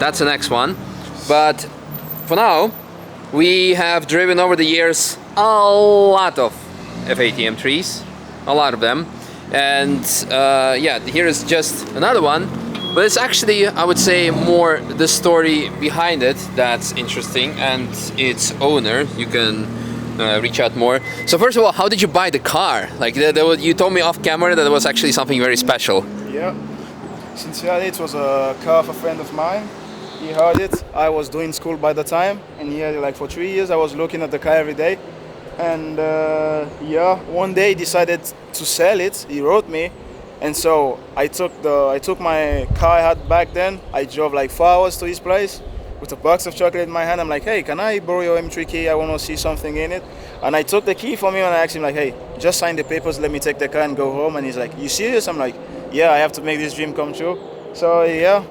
that's the next one. But for now, we have driven over the years a lot of F80 M3s, a lot of them. And yeah, here is just another one. But it's actually, I would say, more the story behind it that's interesting, and its owner. You can reach out more. So first of all, how did you buy the car? Like you told me off camera that it was actually something very special. Yeah, sincerely, it was a car of a friend of mine. He heard it. I was doing school by the time, and he had it like for 3 years. I was looking at the car every day, and yeah, one day he decided to sell it. He wrote me. And so I took my car I had back then. I drove like 4 hours to his place with a box of chocolate in my hand. I'm like, hey, can I borrow your M3 key? I want to see something in it. And I took the key from him and I asked him like, hey, just sign the papers, let me take the car and go home. And he's like, you serious? I'm like, yeah, I have to make this dream come true. So yeah,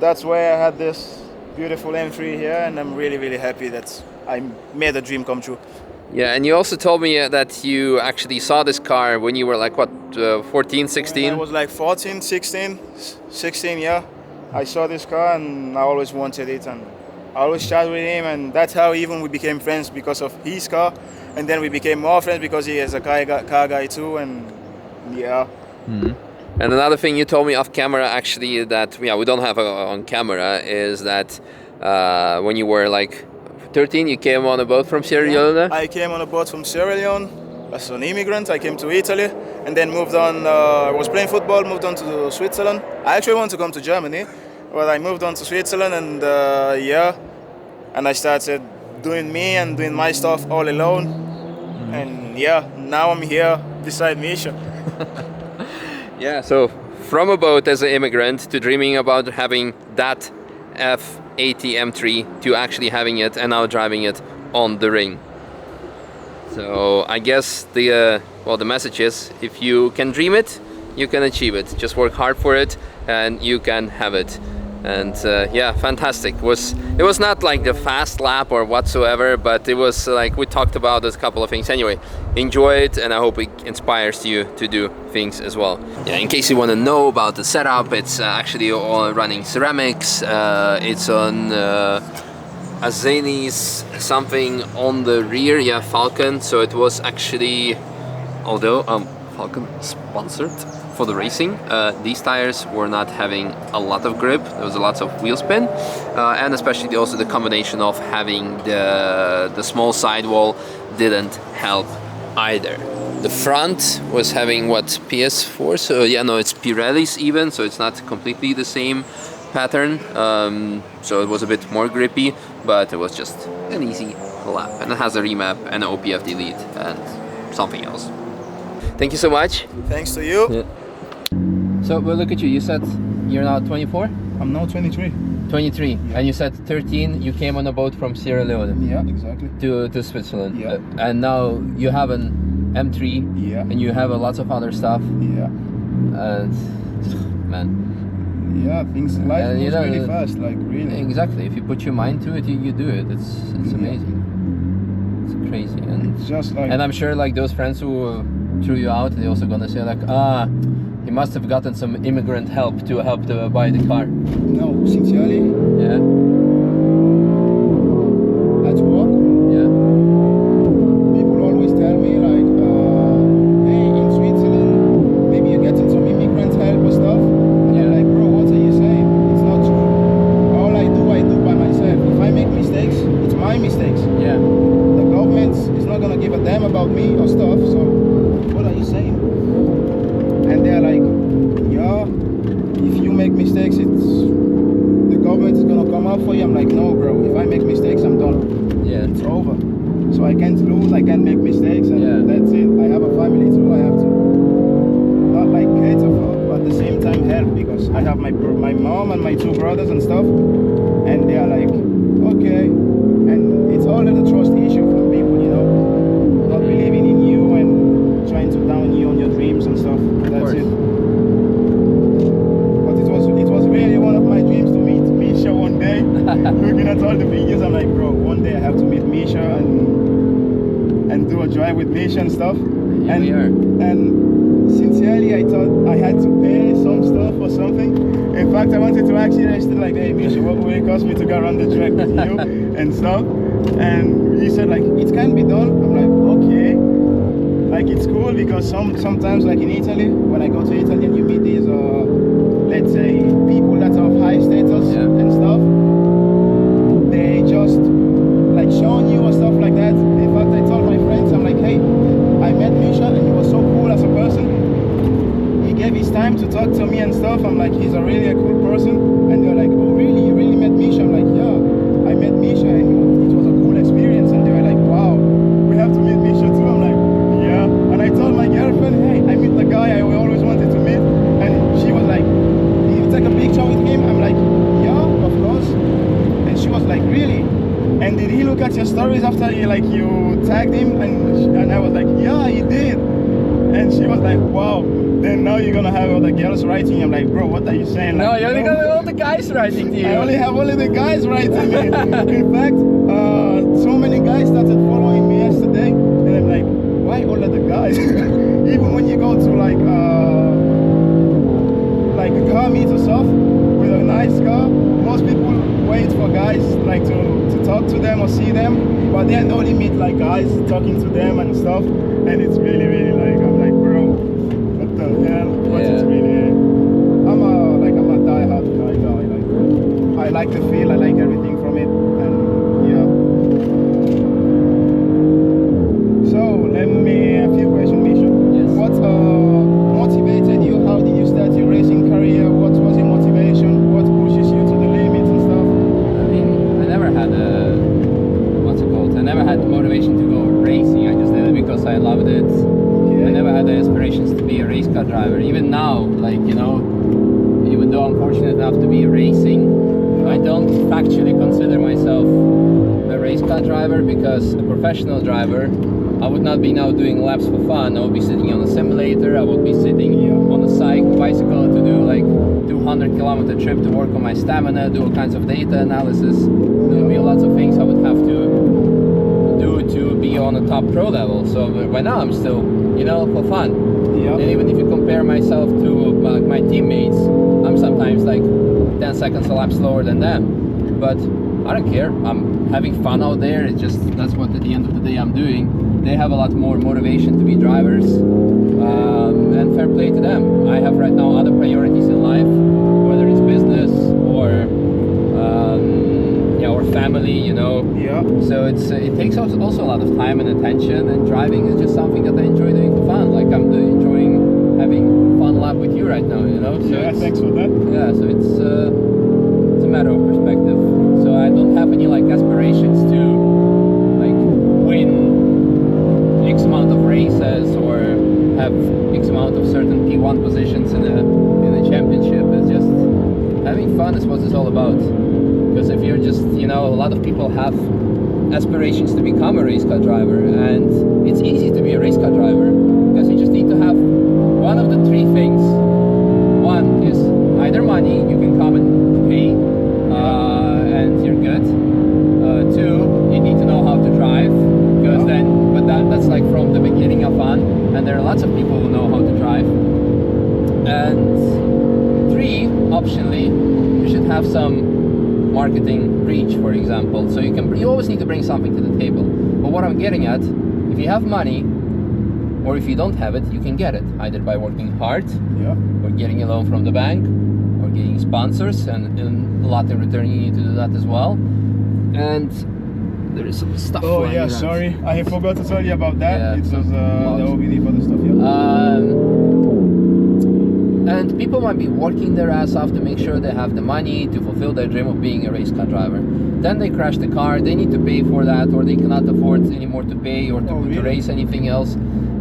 that's where I had this beautiful M3 here, and I'm really, really happy that I made the dream come true. Yeah, and you also told me that you actually saw this car when you were like, what, 14, 16? When I was like 14, 16, yeah. I saw this car and I always wanted it, and I always chat with him, and that's how even we became friends, because of his car. And then we became more friends because he is a car guy too, and yeah. Mm-hmm. And another thing you told me off camera, actually, that we don't have on camera, is that when you were like 13, you came on a boat from Sierra Leone? I came on a boat from Sierra Leone as an immigrant. I came to Italy and then moved on. I was playing football, moved on to Switzerland. I actually wanted to come to Germany, but I moved on to Switzerland, and yeah, and I started doing me and doing my stuff all alone. Mm-hmm. And yeah, now I'm here beside Misha. Yeah, so from a boat as an immigrant to dreaming about having that F80 M3 to actually having it and now driving it on the ring. So I guess the message is, if you can dream it, you can achieve it. Just work hard for it and you can have it. And yeah, fantastic. It was not like the fast lap or whatsoever, but it was like we talked about a couple of things. Anyway, enjoy it, and I hope it inspires you to do things as well. Yeah, in case you want to know about the setup, it's actually all running ceramics. It's on Azeni's something on the rear, yeah, Falcon. So it was actually, although Falcon sponsored for the racing, these tires were not having a lot of grip. There was a lot of wheel spin, and especially also the combination of having the small sidewall didn't help either. The front was having what, PS4, so yeah, no, it's Pirelli's even, so it's not completely the same pattern, so it was a bit more grippy, but it was just an easy lap, and it has a remap and an OPF delete and something else. Thank you so much. Thanks to you. Yeah. So, well, look at you. You said you're now 24? I'm now 23. 23. Yeah. And you said 13, you came on a boat from Sierra Leone. Yeah, exactly. To Switzerland. Yeah. And now you have an M3. Yeah. And you have lots of other stuff. Yeah. And, man. Yeah, life moves really fast, like really. Exactly. If you put your mind to it, you do it. It's amazing. It's crazy. And it's just like. And I'm sure like those friends who threw you out, they're also gonna say like, he must have gotten some immigrant help to buy the car. No, sincerely. Yeah. At work. Yeah. People always tell me like, hey, in Switzerland, maybe you're getting some immigrant help or stuff. And yeah. I'm like, bro, what are you saying? It's not true. All I do by myself. If I make mistakes, it's my mistakes. Yeah. The government is not gonna give a damn about me or stuff. So, what are you saying? And they're like, yeah, if you make mistakes, the government is gonna come up for you. I'm like, no, bro, if I make mistakes, I'm done. Yeah. It's over. So I can't lose, I can't make mistakes, and that's it. I have a family too, I have to not like cater for, but at the same time help, because I have my mom and my 2 brothers and stuff, and they are like, okay, and it's all a trust issue from people, you know, not believing in you and trying to down you on your dreams and stuff. That's it. But it was really one of my dreams to meet Misha one day. Looking at all the videos, I'm like, bro, one day I have to meet Misha and do a drive with Misha and stuff. Here we are. And sincerely, I thought I had to pay some stuff or something. In fact, I wanted to actually ask like, hey, Misha, what will it cost me to go around the track with you and stuff? And he said like, it can be done. I'm like, okay. Like it's cool because sometimes like in Italy, when I go to Italy and you meet these, let's say, people that are of high status and stuff, they just like showing you or stuff like that. In fact, I told my friends, I'm like, hey, I met Misha and he was so cool as a person. He gave his time to talk to me and stuff. I'm like, he's a really cool person. And they're like, oh really? You really met Misha? I'm like, yeah, I met Misha and it was a cool experience. And they were like, wow, we have to meet Misha too. I'm like, yeah. And I told my girlfriend, hey, I met the guy I always wanted to meet. And she was like, did you take a picture with him? I'm like, yeah, of course. And she was like, really? And did he look at your stories after you tagged him? And I was like, yeah, he did. And she was like, wow. Then now you're gonna have all the girls writing. I'm like, bro, what are you saying? No, like, you only got all the guys writing to you. I only have the guys writing me. In fact, so many guys started following me yesterday, and I'm like, why all of the guys? Even when you go to like a car meet or stuff with a nice car, most people wait for guys like to talk to them or see them, but then only meet like guys talking to them and stuff, and it's really like I'm like, bro, what the hell? But it's really I'm a die-hard guy. Like I like the feel, I like everything from it, and yeah. So let me a few questions, Misha. Yes. What motivated you? How did you start your racing career? What was your motivation? What pushes you to the limits and stuff? I mean, I never had I never had the motivation to go racing. I just did it because I loved it. I never had the aspirations to be a race car driver. Even now, like, you know, even though I'm fortunate enough to be racing, I don't factually consider myself a race car driver, because a professional driver, I would not be now doing laps for fun. I would be sitting on a simulator, I would be sitting on a bicycle to do like 200-kilometer trip to work on my stamina, do all kinds of data analysis. There would be lots of things I would have to do to be on a top pro level. So right now I'm still, you know, for fun. And even if you compare myself to my teammates, I'm sometimes like 10 seconds a lap slower than them. But I don't care. I'm having fun out there. It's just, that's what at the end of the day I'm doing. They have a lot more motivation to be drivers, and fair play to them. I have right now other priorities in life, whether it's business or or family, you know. So it takes also a lot of time and attention, and driving is just something that I enjoy doing for fun. Like I'm enjoying having fun lap with you right now, you know. So thanks for that. Yeah, so it's a matter of perspective. So I don't have any like aspirations to like win X amount of races or have X amount of certain P1 positions in a championship. It's just having fun is what it's all about. Because if you're just, you know, a lot of people have aspirations to become a race car driver, and it's easy to be a race car driver because you just need to have one of the three things. One is either money, you can come and pay, and you're good. Two, you need to know how to drive, because that's like from the beginning of fun, and there are lots of people who know how to drive. And three, optionally, you should have some marketing reach, for example. So you always need to bring something to the table. But what I'm getting at, if you have money, or if you don't have it, you can get it either by working hard, or getting a loan from the bank, or getting sponsors, and a lot in return you need to do that as well. And there is some stuff. Oh yeah, sorry, I forgot to tell you about that. Yeah, it was the OBD for the stuff. And people might be working their ass off to make sure they have the money to fulfill their dream of being a race car driver. Then they crash the car, they need to pay for that, or they cannot afford anymore to pay or to race anything else.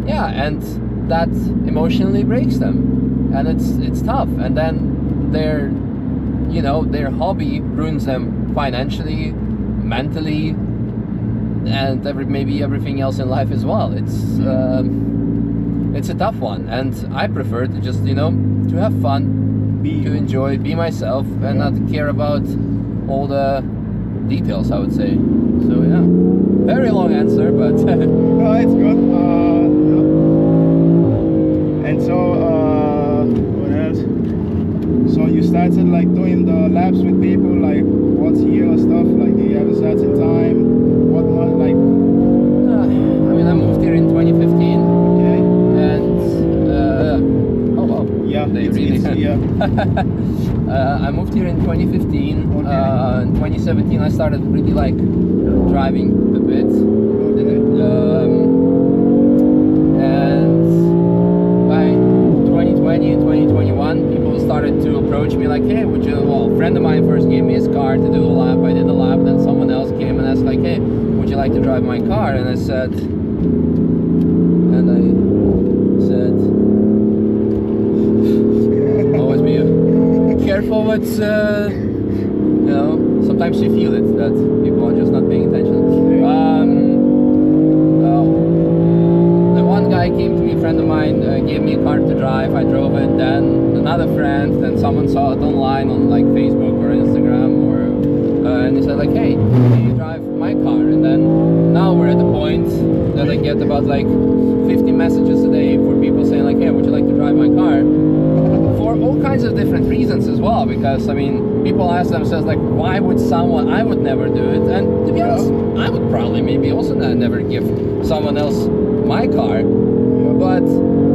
Yeah, and that emotionally breaks them. And it's tough. And then their hobby ruins them financially, mentally, and maybe everything else in life as well. It's a tough one, and I prefer to just, to have fun, to enjoy, be myself, and not care about all the details, I would say. So yeah, very long answer, but no, it's good. And so started like doing the laps with people, like what's here or stuff? Like, do you have a certain time? What month? Like, I mean, I moved here in 2015, okay, and oh wow, yeah, they it's, really. yeah, I moved here in 2015. Okay. In 2017, I started really like driving a bit. okay, And by 2020 and 2021, people started to approach me like, hey, would you, well, a friend of mine first gave me his car to do a lap. I did a lap, then someone else came and asked like, hey, would you like to drive my car? And I said, always be careful with, you know, sometimes you feel it, that people are just not paying attention. The one guy came to me, a friend of mine, gave me a car to drive. I drove it. Then another friend. Then someone saw it online on like Facebook or Instagram, or and he said like, "Hey, can you drive my car?" And then now we're at the point that I get about like 50 messages a day for people saying like, "Hey, would you like to drive my car?" For all kinds of different reasons as well, because I mean, people ask themselves like, why would someone, I would never do it, and to be honest, I would probably maybe also never give someone else my car, but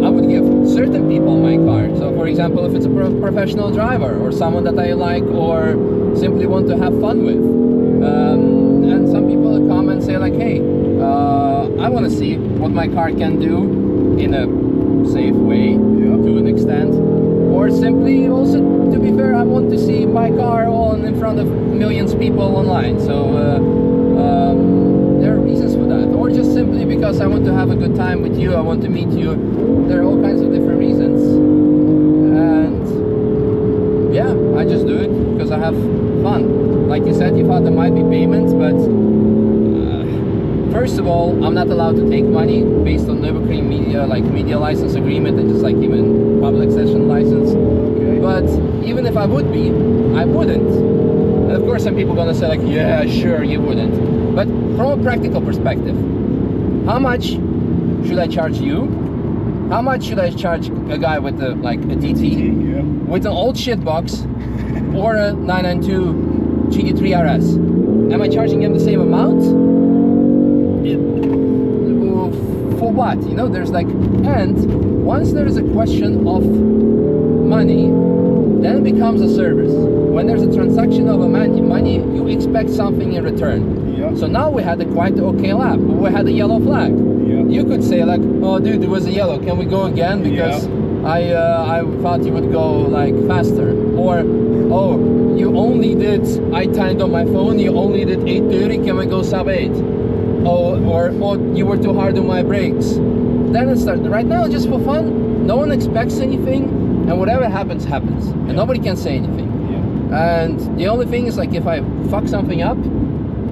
I would give certain people my car. So for example, if it's a professional driver or someone that I like or simply want to have fun with, and some people come and say like, hey, I want to see what my car can do in a safe way to an extent. Or simply also, to be fair, I want to see my car on in front of millions of people online. So there are reasons for that. Or just simply because I want to have a good time with you, I want to meet you. There are all kinds of different reasons. And yeah, I just do it because I have fun. Like you said, you thought there might be payments, but first of all, I'm not allowed to take money based on Nürburgring media license agreement, and just like even public session license. okay. But even if I would be, I wouldn't. And of course, some people are gonna say like, yeah, sure, you wouldn't. But from a practical perspective, how much should I charge you? How much should I charge a guy with a DT with an old shit box or a 992 GT3 RS? Am I charging him the same amount? For what? You know, there's like, and once there is a question of money, then it becomes a service. When there's a transaction of money, you expect something in return. Yeah. So now we had a quite okay lap. We had a yellow flag. Yeah. You could say like, oh dude, there was a yellow. Can we go again? Because I thought you would go like faster. Or, oh, you only did, I timed on my phone, you only did 830. Can we go sub 8? Oh, or you were too hard on my brakes. Then it started. Right now, just for fun, no one expects anything, and whatever happens, happens, and nobody can say anything. Yeah. And the only thing is like, if I fuck something up,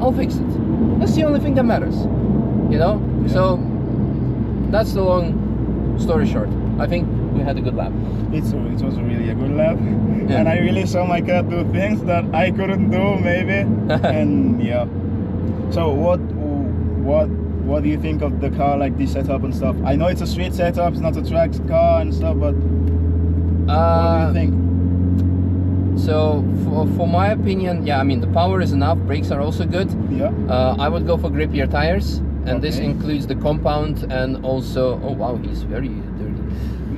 I'll fix it. That's the only thing that matters, you know. Yeah. So that's the long story short. I think we had a good lap. It was really a good lap, Yeah. and I really saw my car do things that I couldn't do maybe, and yeah. So what do you think of the car, like the setup and stuff? I know it's a street setup, it's not a track car and stuff, but what do you think? So for my opinion, yeah, I mean the power is enough. Brakes are also good. Yeah. I would go for grippier tires, and this Okay. includes the compound and also, oh wow, he's very dirty.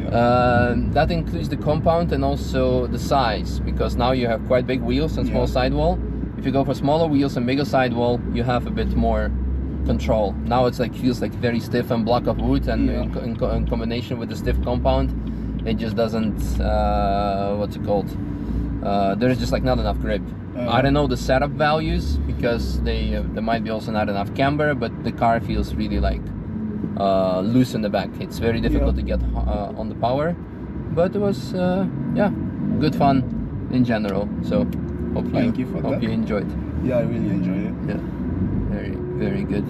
Yeah. That includes the compound and also the size, because now you have quite big wheels and small Yeah. sidewall. If you go for smaller wheels and bigger sidewall, you have a bit more control. Now it's like feels like very stiff and block of wood, and Yeah. in combination with the stiff compound, it just doesn't what's it called? There's just like not enough grip. I don't know the setup values, because there might be also not enough camber, but the car feels really like loose in the back. It's very difficult to get on the power, but it was yeah, good fun in general. So hope Thank you for hope that. you enjoyed. Yeah, I really enjoyed it. Yeah, very good.